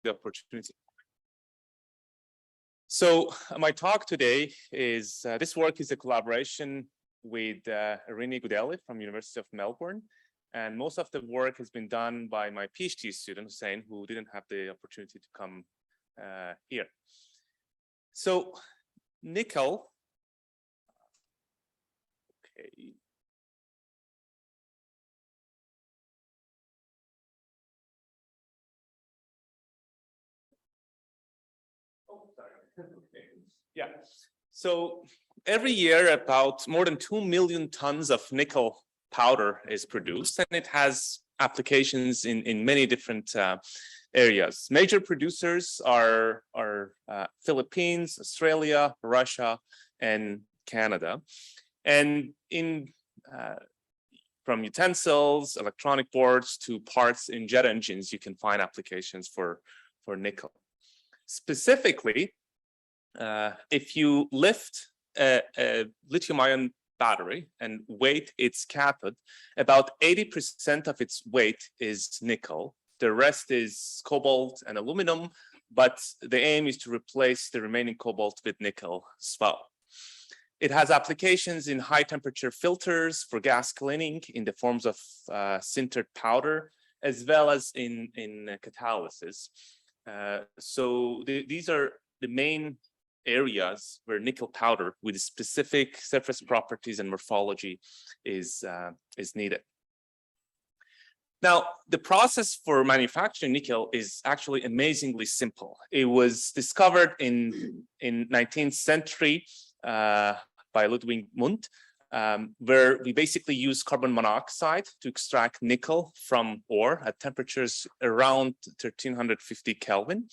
the opportunity. So my talk today is, this work is a collaboration with Irini Gudeli from University of Melbourne. And most of the work has been done by my PhD student, Hussein, who didn't have the opportunity to come here. So nickel, okay. Oh, sorry. Okay. Yeah. So every year, about more than 2 million tons of nickel powder is produced, and it has applications in many different areas. Major producers are Philippines, Australia, Russia, and Canada. And from utensils, electronic boards to parts in jet engines, you can find applications for nickel. Specifically, if you lift a lithium-ion battery and weight its cathode, about 80% of its weight is nickel. The rest is cobalt and aluminum, but the aim is to replace the remaining cobalt with nickel as well. It has applications in high temperature filters for gas cleaning in the forms of sintered powder, as well as in catalysis. So these are the main areas where nickel powder with specific surface properties and morphology is needed. Now, the process for manufacturing nickel is actually amazingly simple. It was discovered in 19th century by Ludwig Mundt, where we basically use carbon monoxide to extract nickel from ore at temperatures around 1350 Kelvin.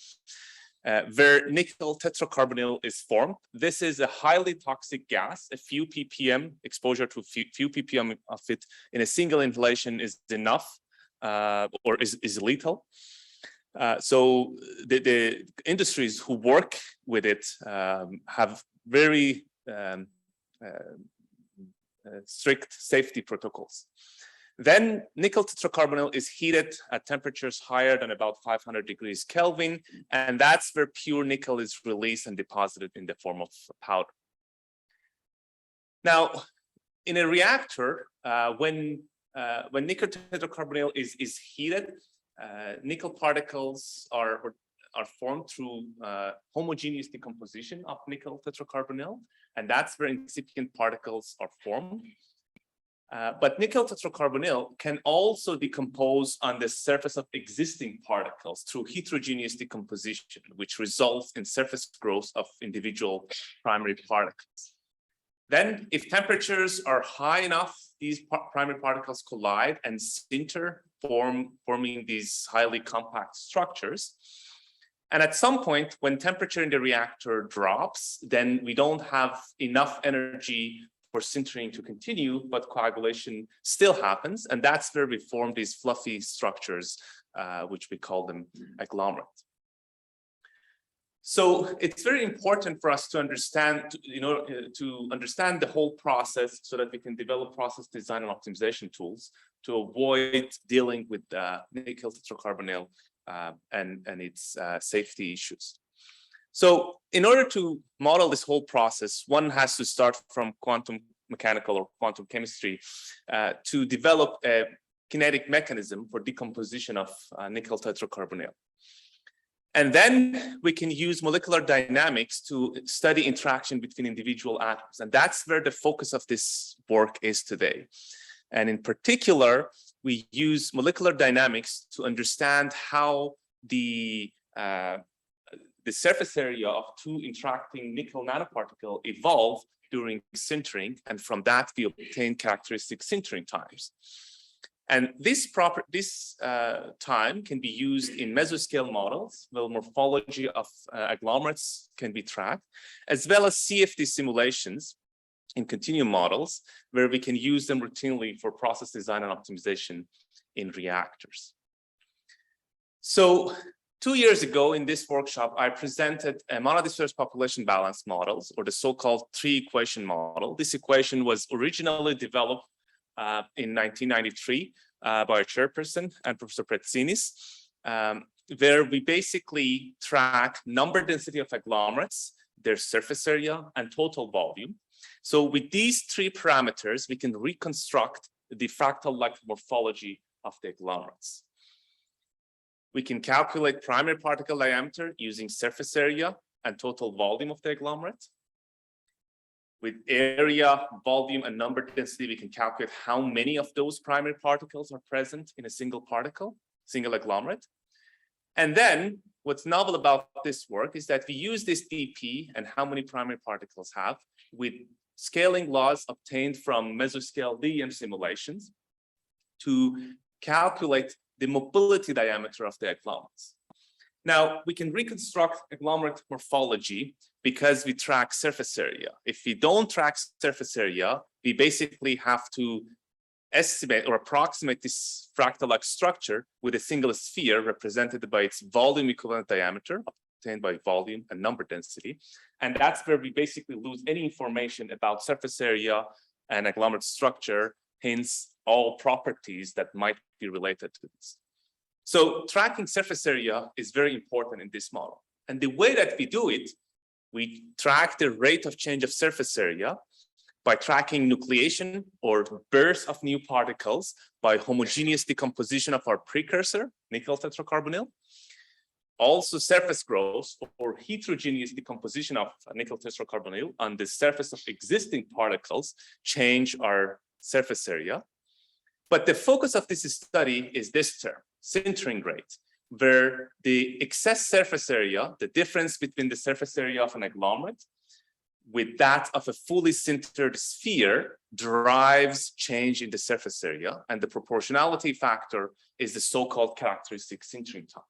Where nickel tetracarbonyl is formed. This is a highly toxic gas. A few ppm exposure to few ppm of it in a single inhalation is enough, or is lethal. So the industries who work with it have very strict safety protocols. Then nickel tetracarbonyl is heated at temperatures higher than about 500 degrees Kelvin, and that's where pure nickel is released and deposited in the form of powder. Now, in a reactor, when nickel tetracarbonyl is heated, nickel particles are formed through homogeneous decomposition of nickel tetracarbonyl, and that's where incipient particles are formed. But nickel tetracarbonyl can also decompose on the surface of existing particles through heterogeneous decomposition, which results in surface growth of individual primary particles. Then, if temperatures are high enough, these primary particles collide and sinter, forming these highly compact structures. And at some point, when temperature in the reactor drops, then we don't have enough energy for sintering to continue, but coagulation still happens, and that's where we form these fluffy structures, which we call them agglomerate. So it's very important for us to understand, to understand the whole process so that we can develop process design and optimization tools to avoid dealing with nickel tetracarbonyl and its safety issues. So in order to model this whole process, one has to start from quantum mechanical or quantum chemistry to develop a kinetic mechanism for decomposition of nickel tetracarbonyl. And then we can use molecular dynamics to study interaction between individual atoms. And that's where the focus of this work is today. And in particular, we use molecular dynamics to understand how the surface area of two interacting nickel nanoparticle evolve during sintering, and from that we obtain characteristic sintering times. And this time can be used in mesoscale models where morphology of agglomerates can be tracked, as well as CFD simulations in continuum models where we can use them routinely for process design and optimization in reactors. So 2 years ago in this workshop, I presented a monodisperse population balance models, or the so-called three-equation model. This equation was originally developed in 1993 by our chairperson and Professor Pretsinis. where we basically track number density of agglomerates, their surface area, and total volume. So with these three parameters, we can reconstruct the fractal-like morphology of the agglomerates. We can calculate primary particle diameter using surface area and total volume of the agglomerate. With area, volume, and number density, we can calculate how many of those primary particles are present in a single agglomerate. And then what's novel about this work is that we use this dp and how many primary particles have with scaling laws obtained from mesoscale DEM simulations to calculate the mobility diameter of the agglomerates. Now, we can reconstruct agglomerate morphology because we track surface area. If we don't track surface area, we basically have to estimate or approximate this fractal-like structure with a single sphere represented by its volume equivalent diameter, obtained by volume and number density. And that's where we basically lose any information about surface area and agglomerate structure, hence all properties that might be related to this. So tracking surface area is very important in this model. And the way that we do it, we track the rate of change of surface area by tracking nucleation or birth of new particles by homogeneous decomposition of our precursor, nickel tetracarbonyl. Also surface growth or heterogeneous decomposition of nickel tetracarbonyl on the surface of existing particles change our surface area. But the focus of this study is this term, sintering rate, where the excess surface area, the difference between the surface area of an agglomerate with that of a fully sintered sphere, drives change in the surface area, and the proportionality factor is the so-called characteristic sintering time.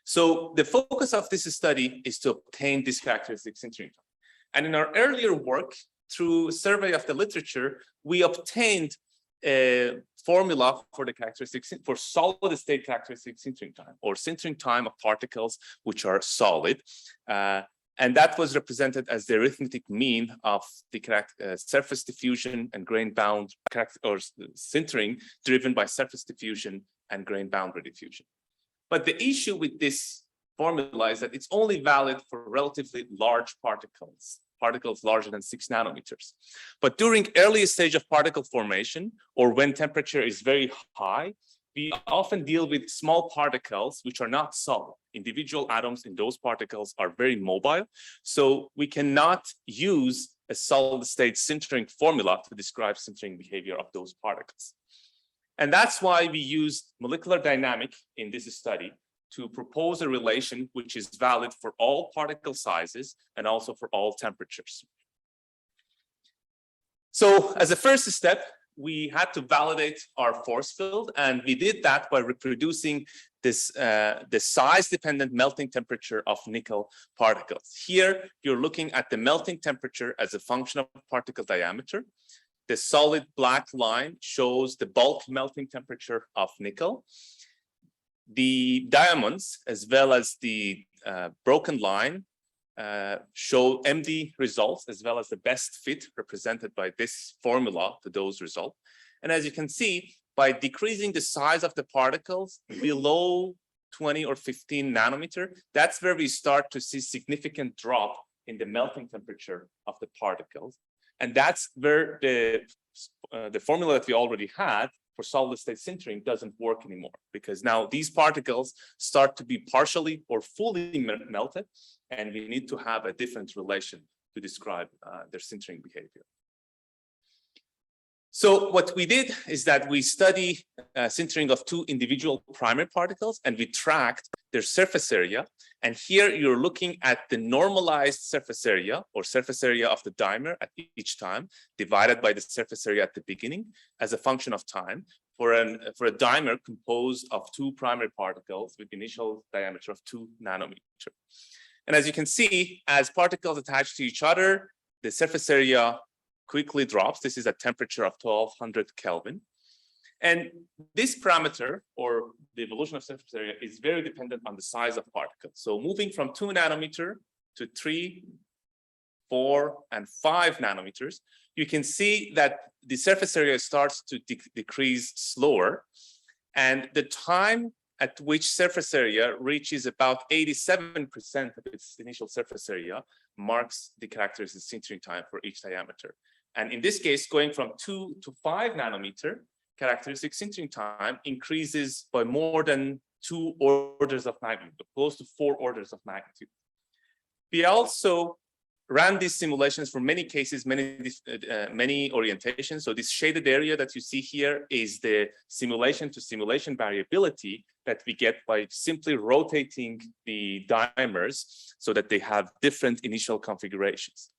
So the focus of this study is to obtain this characteristic sintering time. And in our earlier work, through survey of the literature, we obtained a formula for the characteristics for solid state characteristic sintering time, or sintering time of particles which are solid. And that was represented as the arithmetic mean of the surface diffusion and grain bound or sintering driven by surface diffusion and grain boundary diffusion. But the issue with this formula is that it's only valid for relatively large particles larger than 6 nanometers. But during early stage of particle formation, or when temperature is very high, we often deal with small particles which are not solid. Individual atoms in those particles are very mobile, so we cannot use a solid state sintering formula to describe sintering behavior of those particles. And that's why we used molecular dynamic in this study to propose a relation which is valid for all particle sizes and also for all temperatures. So as a first step, we had to validate our force field, and we did that by reproducing this the size-dependent melting temperature of nickel particles. Here, you're looking at the melting temperature as a function of particle diameter. The solid black line shows the bulk melting temperature of nickel. The diamonds, as well as the broken line, show MD results, as well as the best fit represented by this formula to those results. And as you can see, by decreasing the size of the particles below 20 or 15 nanometer, that's where we start to see significant drop in the melting temperature of the particles. And that's where the formula that we already had for solid state sintering doesn't work anymore, because now these particles start to be partially or fully melted, and we need to have a different relation to describe their sintering behavior. So what we did is that we study sintering of 2 individual primary particles, and we tracked their surface area. And here you're looking at the normalized surface area, or surface area of the dimer at each time, divided by the surface area at the beginning as a function of time for a dimer composed of 2 primary particles with initial diameter of 2 nanometers. And as you can see, as particles attach to each other, the surface area quickly drops. This is a temperature of 1200 Kelvin. And this parameter, or the evolution of surface area, is very dependent on the size of particles. So moving from 2 nanometer to 3, 4, and 5 nanometers, you can see that the surface area starts to decrease slower. And the time at which surface area reaches about 87% of its initial surface area marks the characteristic sintering time for each diameter. And in this case, going from 2 to 5 nanometer, characteristic sintering time increases by more than 2 orders of magnitude, close to 4 orders of magnitude. We also ran these simulations for many cases, many orientations. So this shaded area that you see here is the simulation to simulation variability that we get by simply rotating the dimers so that they have different initial configurations.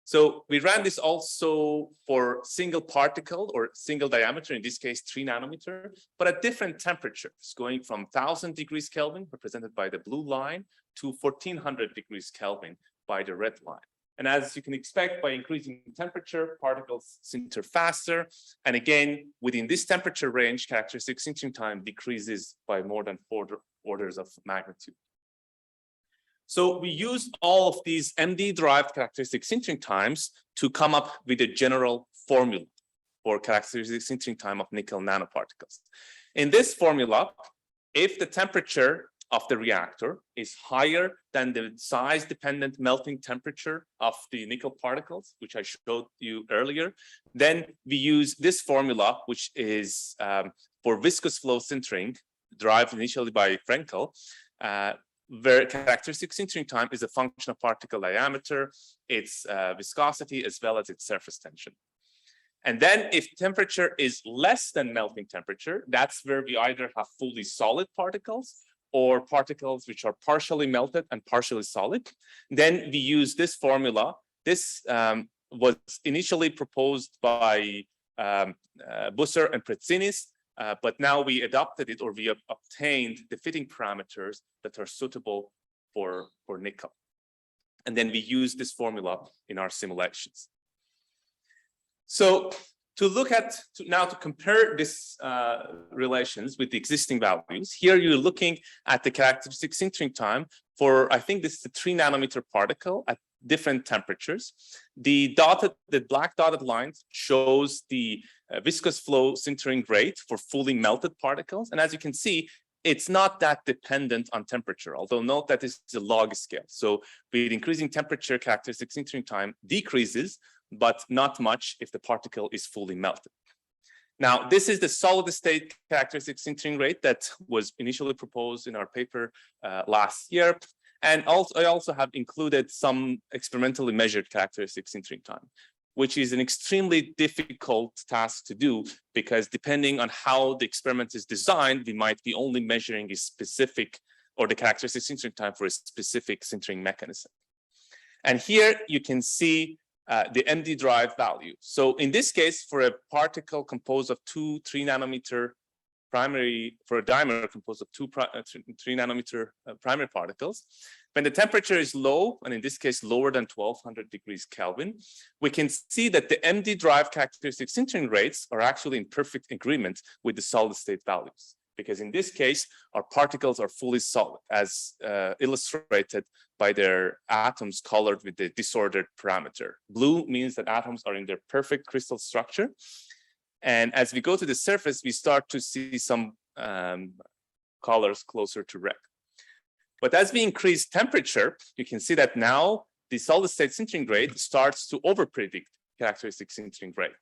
So we ran this also for single particle or single diameter, in this case 3 nanometer, but at different temperatures, going from 1000 degrees Kelvin, represented by the blue line, to 1400 degrees Kelvin by the red line. And as you can expect, by increasing temperature, particles sinter faster. And again, within this temperature range, characteristic sintering time decreases by more than 4 orders of magnitude. So we used all of these MD-derived characteristic sintering times to come up with a general formula for characteristic sintering time of nickel nanoparticles. In this formula, if the temperature of the reactor is higher than the size-dependent melting temperature of the nickel particles, which I showed you earlier, then we use this formula, which is for viscous flow sintering, derived initially by Frenkel, where characteristic sintering time is a function of particle diameter, its viscosity, as well as its surface tension. And then if temperature is less than melting temperature, that's where we either have fully solid particles or particles which are partially melted and partially solid. Then we use this formula. This was initially proposed by Busser and Pretsinis, but now we adopted it, or we have obtained the fitting parameters that are suitable for nickel. And then we use this formula in our simulations. So to look at, now to compare these relations with the existing values, here you're looking at the characteristic sintering time for, I think this is a 3 nanometer particle at different temperatures. The black dotted line shows the viscous flow sintering rate for fully melted particles. And as you can see, it's not that dependent on temperature, although note that this is a log scale. So with increasing temperature, characteristic sintering time decreases, but not much if the particle is fully melted. Now, this is the solid state characteristic sintering rate that was initially proposed in our paper last year. And also, I also have included some experimentally measured characteristic sintering time, which is an extremely difficult task to do, because depending on how the experiment is designed, we might be only measuring a specific, or the characteristic sintering time for a specific sintering mechanism. And here you can see the MD-derived value. So in this case, for a particle composed of 2 3 nanometer primary, for a dimer composed of 2 3 nanometer primary particles, when the temperature is low, and in this case lower than 1200 degrees Kelvin, we can see that the MD-derived characteristic sintering rates are actually in perfect agreement with the solid state values, because in this case our particles are fully solid, as illustrated by their atoms colored with the disordered parameter. Blue means that atoms are in their perfect crystal structure. And as we go to the surface, we start to see some colors closer to red. But as we increase temperature, you can see that now the solid state sintering rate starts to overpredict characteristic sintering rate.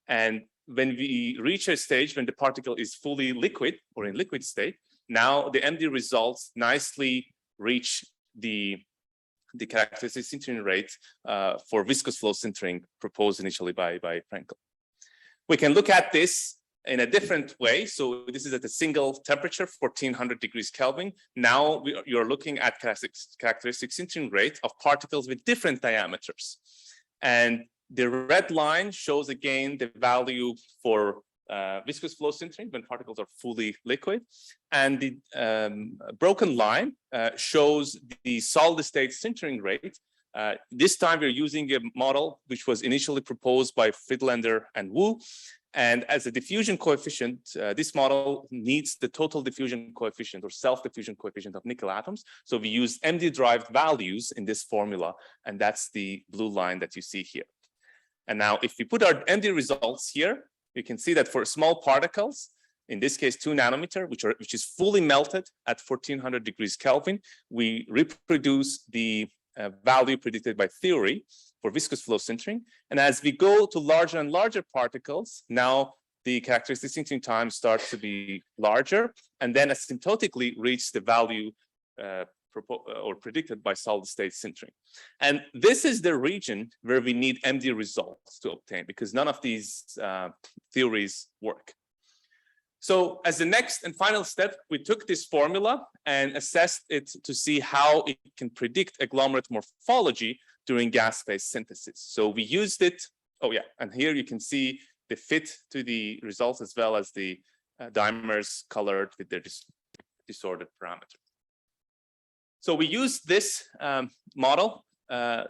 And when we reach a stage when the particle is fully liquid or in liquid state, now the MD results nicely reach the characteristic sintering rate for viscous flow sintering proposed initially by Frenkel. We can look at this in a different way. So this is at a single temperature, 1400 degrees Kelvin. Now you're looking at characteristic sintering rate of particles with different diameters. And the red line shows again the value for viscous flow sintering when particles are fully liquid. And the broken line shows the solid state sintering rate. This time we're using a model which was initially proposed by Friedlander and Wu. And as a diffusion coefficient, this model needs the total diffusion coefficient or self-diffusion coefficient of nickel atoms. So we use MD-derived values in this formula, and that's the blue line that you see here. And now if we put our MD results here, you can see that for small particles, in this case 2 nanometer, which is fully melted at 1400 degrees Kelvin. We reproduce the value predicted by theory for viscous flow sintering. And as we go to larger and larger particles, now the characteristic sintering time starts to be larger, and then asymptotically reach the value or predicted by solid state sintering. And this is the region where we need MD results to obtain, because none of these theories work. So as the next and final step, we took this formula and assessed it to see how it can predict agglomerate morphology during gas phase synthesis. So we used it. Oh yeah, and here you can see the fit to the results, as well as the dimers colored with their disordered parameters. So we used this model,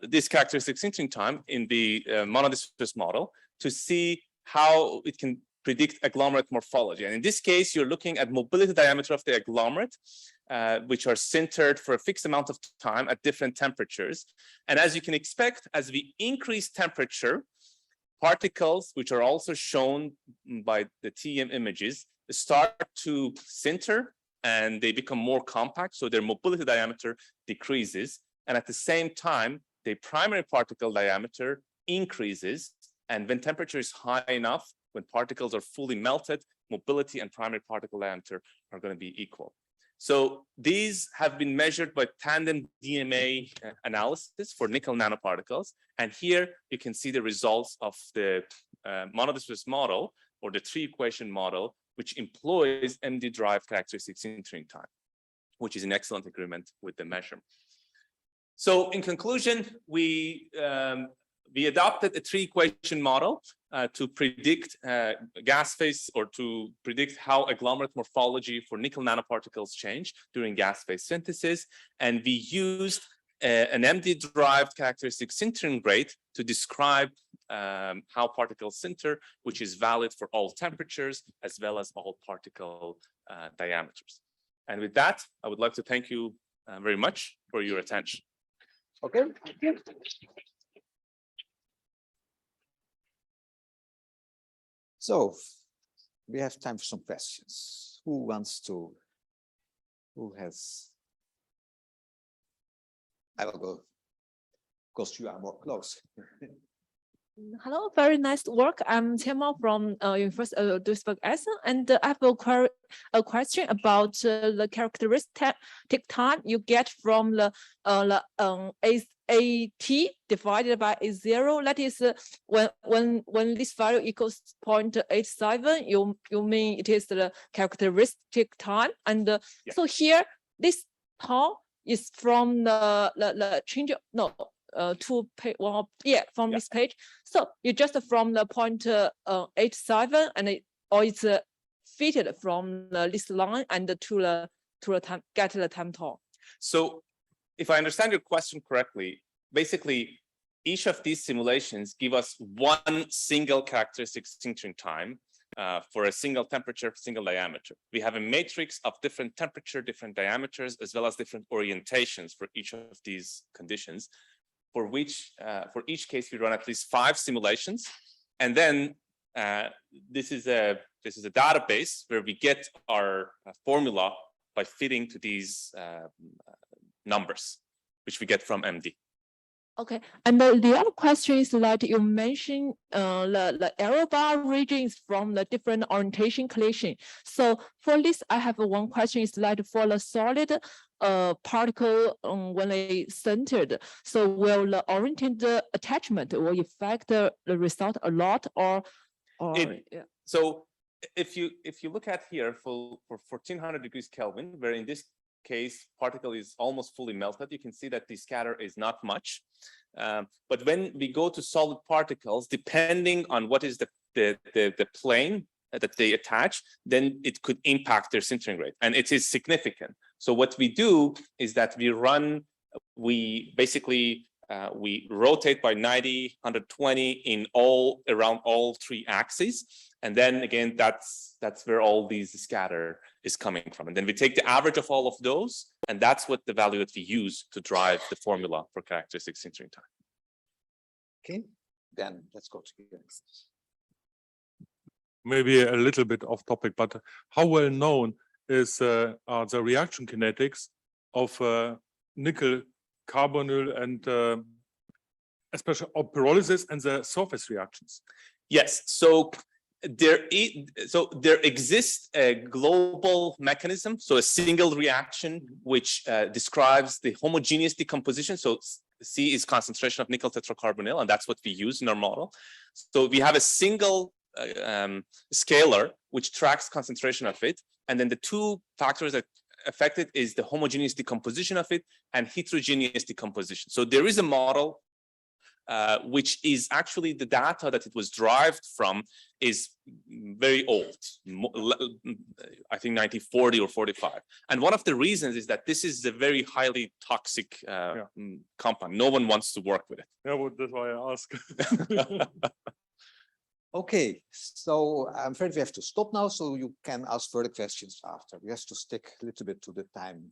this characteristic sintering time in the monodisperse model to see how it can predict agglomerate morphology. And in this case, you're looking at mobility diameter of the agglomerate, which are sintered for a fixed amount of time at different temperatures. And as you can expect, as we increase temperature, particles, which are also shown by the TEM images, start to sinter and they become more compact, so their mobility diameter decreases. And at the same time, the primary particle diameter increases. And when temperature is high enough, when particles are fully melted, mobility and primary particle diameter are going to be equal. So these have been measured by tandem DMA analysis for nickel nanoparticles. And here you can see the results of the monodisperse model, or the 3-equation model, which employs MD-derived characteristic sintering time, which is in excellent agreement with the measurement. So in conclusion, we adopted a 3-equation model to predict gas phase, or to predict how agglomerate morphology for nickel nanoparticles change during gas phase synthesis. And we used an MD-derived characteristic sintering rate to describe how particles sinter, which is valid for all temperatures as well as all particle diameters. And with that, I would like to thank you very much for your attention. Okay, thank you. So we have time for some questions. Who has? I will go, because you are more close. Hello, very nice work. I'm Tianmao from University of Duisburg-Essen, and I have a question about the characteristic time you get from the AT divided by A0. That is, when this value equals 0.87, you mean it is the characteristic time, and so here this time is from the change. No. To page, well, yeah, from this page. So you just from the 0.87, and or it's fitted from this line and to the time, get the time tau. So if I understand your question correctly, basically each of these simulations give us one single characteristic sintering time for a single temperature, single diameter. We have a matrix of different temperature, different diameters, as well as different orientations for each of these conditions, for which, for each case, we run at least 5 simulations. And then this is a database where we get our formula by fitting to these numbers, which we get from MD. Okay, and the other question is that you mentioned the error bar regions from the different orientation collision. So for this, I have one question is that for the solid particle when they centered, so will the oriented attachment will affect the result a lot, or yeah. So if you look at here for 1400 degrees Kelvin, where in this case particle is almost fully melted, you can see that the scatter is not much. But when we go to solid particles, depending on what is the plane that they attach, then it could impact their sintering rate, and it is significant. So what we do is that we basically we rotate by 90, 120 in around all 3 axes, and then again that's where all these scatter is coming from, and then we take the average of all of those, and that's what the value that we use to drive the formula for characteristic sintering time. Okay, then let's go to the next. maybe a little bit off topic, but how well known are the reaction kinetics of nickel carbonyl and especially of pyrolysis and the surface reactions? Yes, so there exists a global mechanism, so a single reaction which describes the homogeneous decomposition. So C is concentration of nickel tetracarbonyl, and that's what we use in our model. So we have a single scalar which tracks concentration of it, and then the two factors that affect it is the homogeneous decomposition of it and heterogeneous decomposition. So there is a model which is actually the data that it was derived from is very old, I think 1940 or 45. And one of the reasons is that this is a very highly toxic compound. No one wants to work with it. Yeah, well, that's why I ask. Okay, so I'm afraid we have to stop now, so you can ask further questions after. We have to stick a little bit to the time